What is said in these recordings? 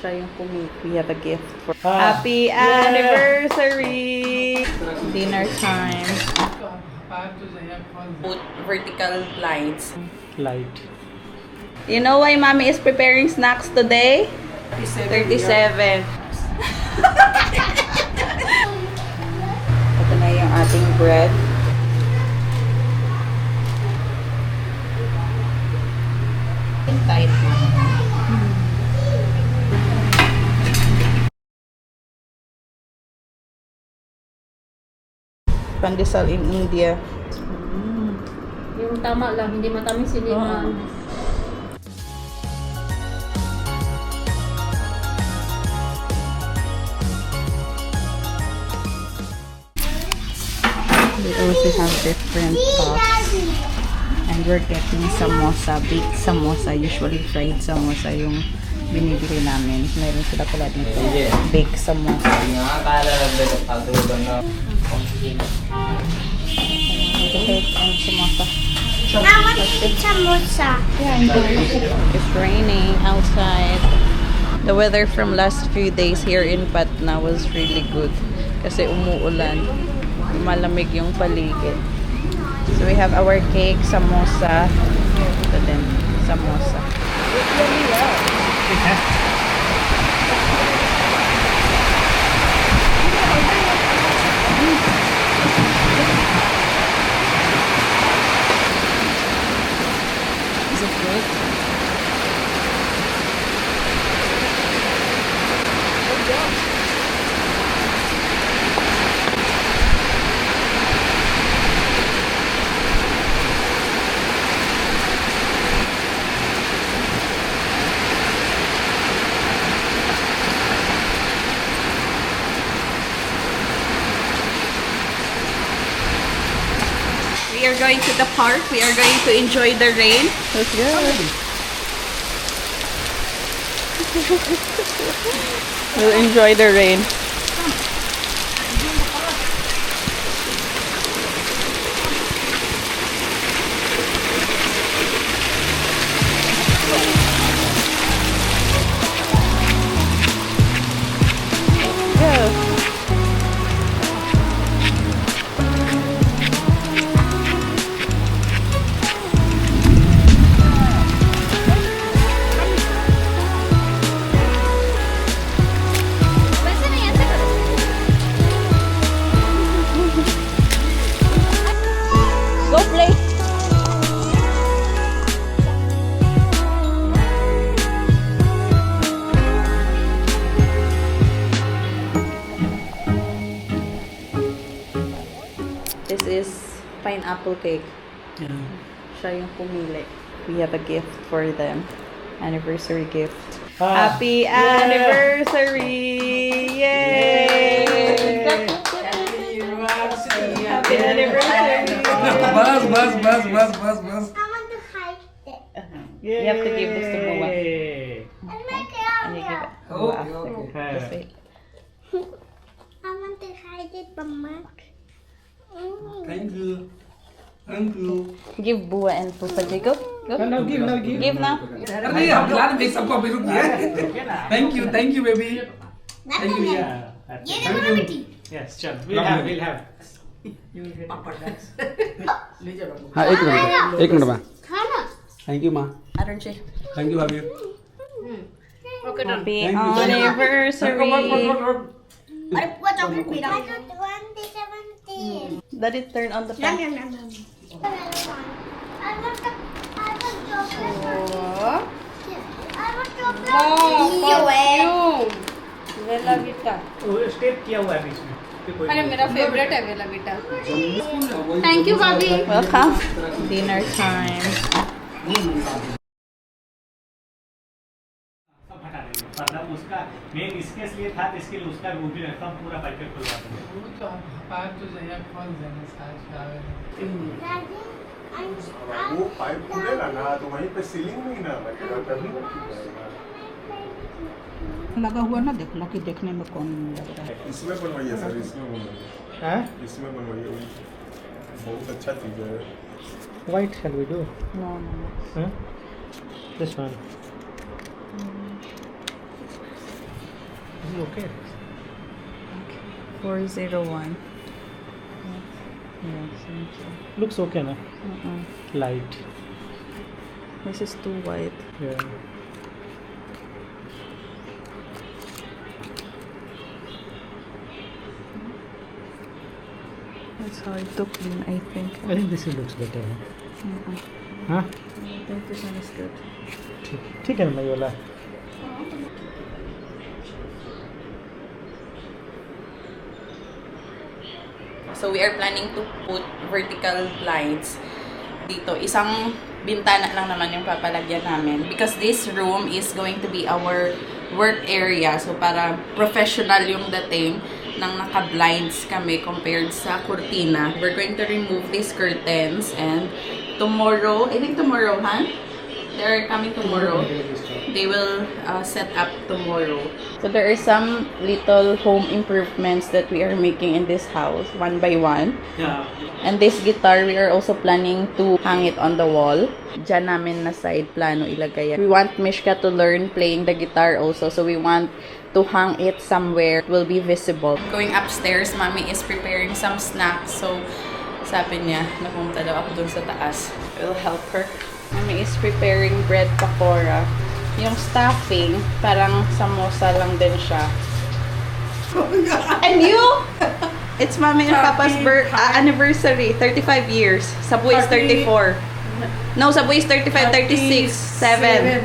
Siya yung pumili. We have a gift for Happy anniversary! Dinner time. Put vertical lights. Light. You know why Mommy is preparing snacks today? 37. Ito na yung ating bread. Tight. Pandesal in India. Yung tama lang, hindi matamis, hindi na... We also have different puffs. And we're getting samosa, baked samosa. Usually fried samosa yung binibili namin. Meron sila pala dito. Baked samosa. Cake and samosa. I want to eat samosa. It's raining outside. The weather from last few days here in Patna was really good. Kasi umuulan. Malamig yung paligid. So we have our cake, samosa. Ito din, samosa. Is it good? We are going to the park. We are going to enjoy the rain. Let's go. We'll enjoy the rain. Go. Go play. This is pineapple cake. Yeah. Siya yung pumili. We have a gift for them. Anniversary gift. Yay! Happy anniversary! Yay! Happy anniversary! Bus. I want to hide it. You have to give this to Moa. And make it And you give it to Oh, Moa after. okay. Just wait. I want to hide it, Mama. Thank you. Give Bua and Pupa. Go. Now give. Give now. अरे हम प्लान में सबको अभी रुक गया. Thank you, baby. Thank you. Yeah. ये देखो ना बेटी. Yes, chal. We'll have. हाँ एक मिनट माँ खाना. थैंक यू माँ Arun Chi. थैंक यू भाभी Happy Thank you. anniversary. अरे पूरा चॉकलेट पी रहा हूँ. 2017. Let it turn on the fan. I want chocolate. I want chocolate. वेला विटा। स्टेप किया हुआ है बीच में. अरे मेरा फेवरेट है वेला विटा। थैंक यू भाभी। Welcome. Dinner time. सब हटा देंगे. मतलब उसका मेन इसके लिए था, इसके लिए उसका वो भी रखता हूँ, पूरा पैकेट खुलवा देंगे. वो पाइप खुलेगा ना तो वहीं पे सीलिंग में ही ना लगेगा तभी ना खुलेगा। लगा हुआ ना देखना कि देखने में कौन लग रहा है. इसमें बनवाइए सर, इसमें बनवाइए, Huh? इसमें बनवाइए, वही बहुत अच्छा चीज़ है। White shall we do? No, no, no. Huh? This one. Okay. 401. Yes, Looks okay, na? Light. This is too white. Yeah. It's hard to clean, I think. I think this looks better. Huh? I think this one is good. ठीक है ना ये वाला. So we are planning to put vertical blinds dito. Isang bintana lang naman yung papalagyan namin because this room is going to be our work area. So para professional yung dating ng naka-blinds kami compared sa kurtina. We're going to remove these curtains and tomorrow, I think tomorrow, huh? They're coming tomorrow. They will set up tomorrow. So there are some little home improvements that we are making in this house, one by one. Yeah. And this guitar, we are also planning to hang it on the wall. Diyan namin na side plano ilagay yan. We want Mishka to learn playing the guitar also. So we want to hang it somewhere. It will be visible. Going upstairs, Mommy is preparing some snacks. So sabi niya, napunta daw ako dun sa taas. We'll help her. Mommy is preparing bread pakora. Yung stuffing, parang samosa lang din siya. And you? It's Mommy and Papa's anniversary. 35 years. Sabu is 34. No, Sabu is 35, 36, 7.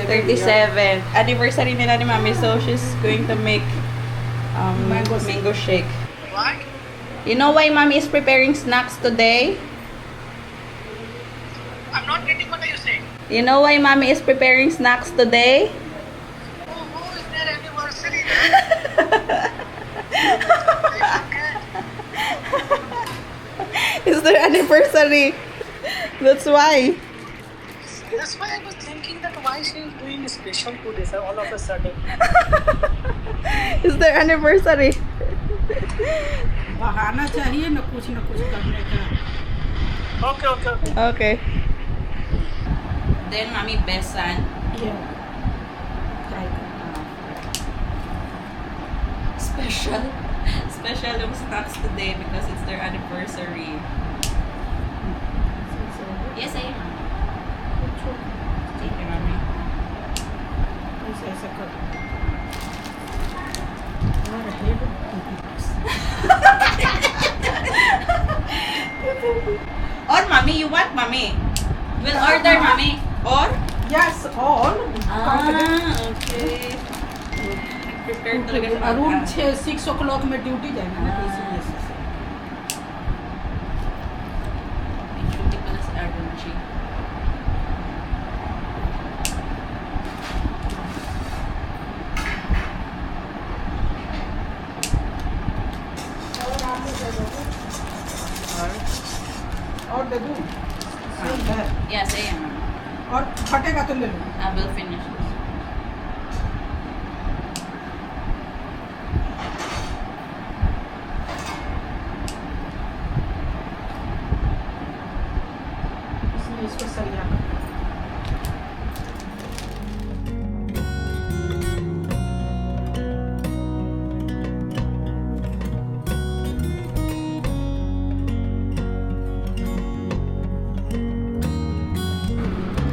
37. Anniversary nila ni Mommy. So, she's going to make mango shake. What? You know why Mommy is preparing snacks today? I'm not getting what are you saying? You know why Mommy is preparing snacks today? Oh, is their anniversary? It's their anniversary. That's why. That's why I was thinking that why she is doing a special today, sir, all of a sudden. It's their anniversary. बहाना चाहिए ना कुछ करने का. Okay. Okay. Then Mommy besan. Yeah. Special yung snacks today because it's their anniversary. Yes, I am. Take it, Mommy. ऐसा कर. और head. Or Mommy, you want Mommy? We'll order Mommy. Or? Yes, all. Okay. Prepare talaga sa Arun 6 o'clock में ड्यूटी जाएगा ना इसलिए से. Duty pala si Aaron G. और दे दूँ. सही है. Yes, I am. और फटेगा तो ले लो. I will finish this. इसलिए इसको सरिया कर.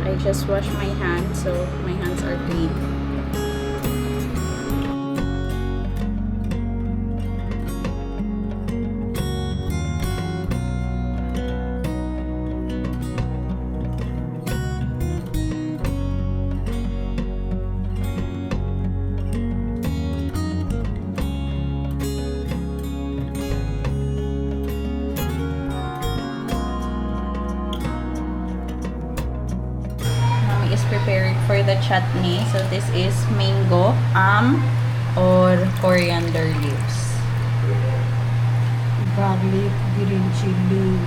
I just washed my hands, so my hands are clean. Mommy is preparing for the chutney. So this is mango, or coriander leaves. Garlic, green chili.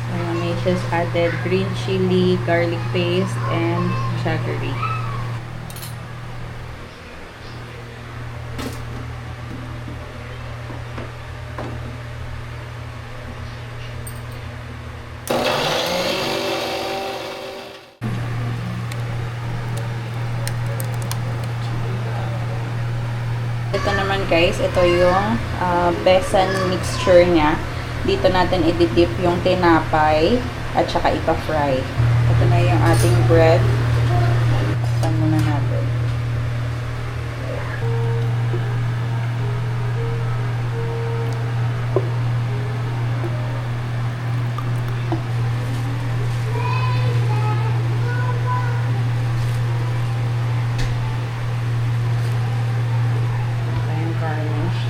So Mommy just added green chili, garlic paste, and jaggery. guys. Ito yung besan mixture niya. Dito natin i-dip yung tinapay at saka ipa-fry. Ito na yung ating bread. Saan muna natin? Ito yung garnish.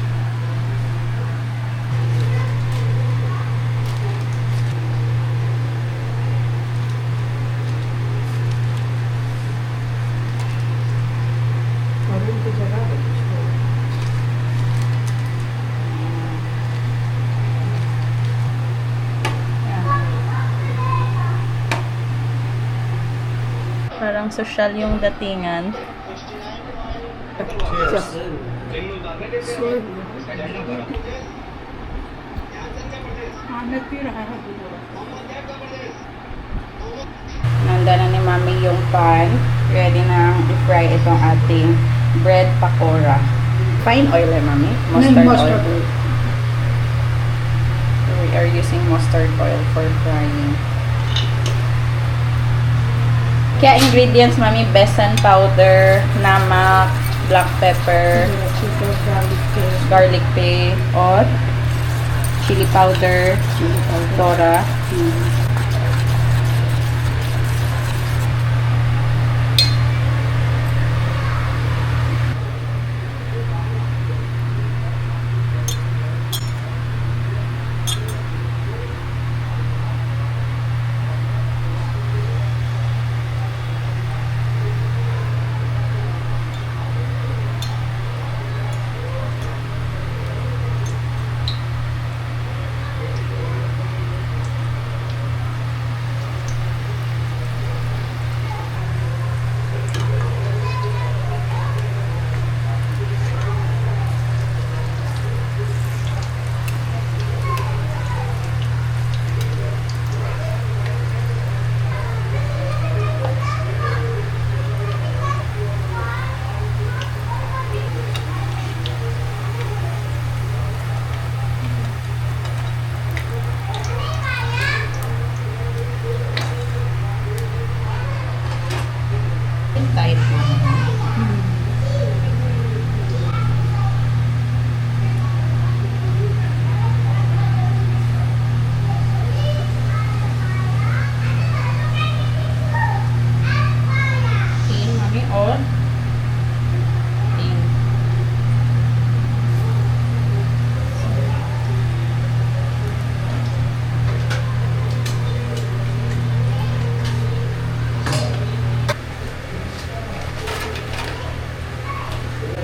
Parang social yung datingan. Nanda na ni Mami yung pan. Ready na i-fry itong ating bread pakora. Fine oil eh, Mami? Mustard oil. So we are using mustard oil for frying. Kaya ingredients, Mami, besan powder, namak, black pepper, garlic paste, or chili powder, tora. Tight Mami, or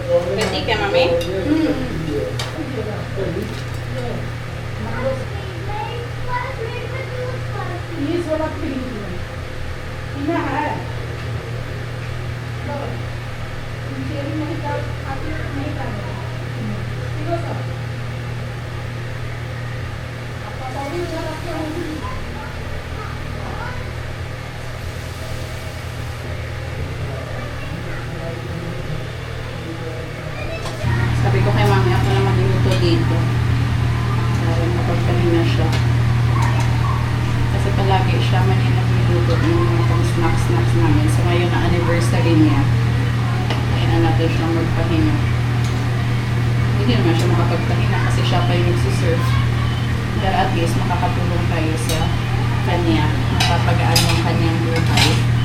Ready ka, Mami? Sabi ko kay Mami, ako na magluluto dito. Para mapagpahinga siya. Kasi palagi siya manila magluluto ng mga pang snacks namin. So ngayon na anniversary niya. Kaya na natin siya magpahinga. Hindi naman siya makapagpahinga kasi siya pa yung nagsiserve. Pero at least makakatulong tayo sa kanya. Makapagaan yung kanyang buhay.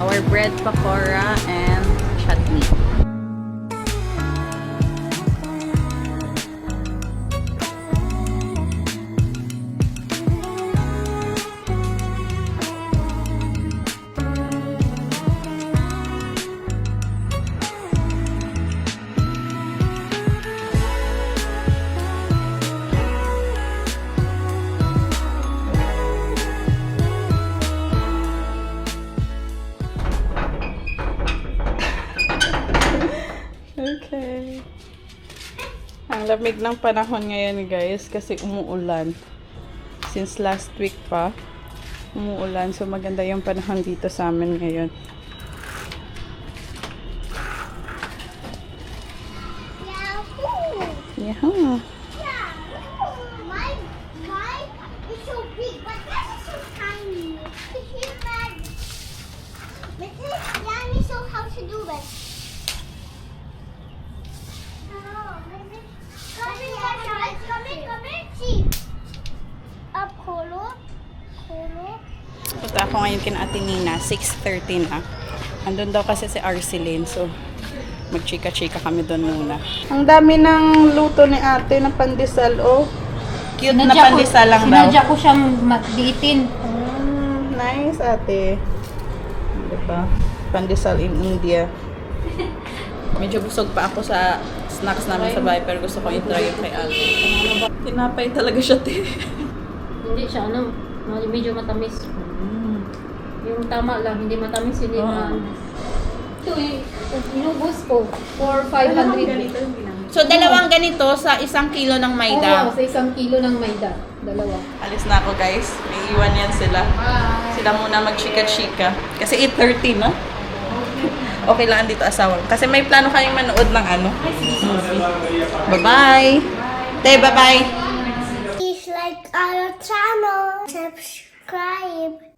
Our bread pakora and chutney. Okay. Ang lamig ng panahon ngayon guys kasi umuulan. Since last week pa, umuulan. So maganda yung panahon dito sa amin ngayon. Yahoo! Yeah. Yeah. My is so big, but this is so tiny. He's mad. Mrs. Yanni show how to do it. Come in, see. Up, Kolo. Punta ako ngayon kina Ate Nina, 6:30 na. Andun daw kasi si Arceline, so magchika-chika kami doon muna. Ang dami ng luto ni ate na pandesal, oh. Cute na pandesal lang daw. Sinadya ko siyang magdiitin. Nice, ate. Diba? Pandesal in India. Medyo busog pa ako sa snacks namin sa bahay, pero gusto ko i-try yung kay ate. Tinapay talaga siya, te. Hindi siya, medyo matamis. Yung tama lang, hindi matamis, hindi Ito inubos ko for 500. So, dalawang ganito sa 1 kilo ng Oo, sa 1 kilo ng mayda. Dalawa. Alis na ako, guys. May iwan yan sila. Sila muna magchika-chika. Kasi 8:30 na. Okay lang dito asawa. Kasi may plano kayong manood ng ano. Bye-bye. Te, bye-bye. Please like our channel. Subscribe.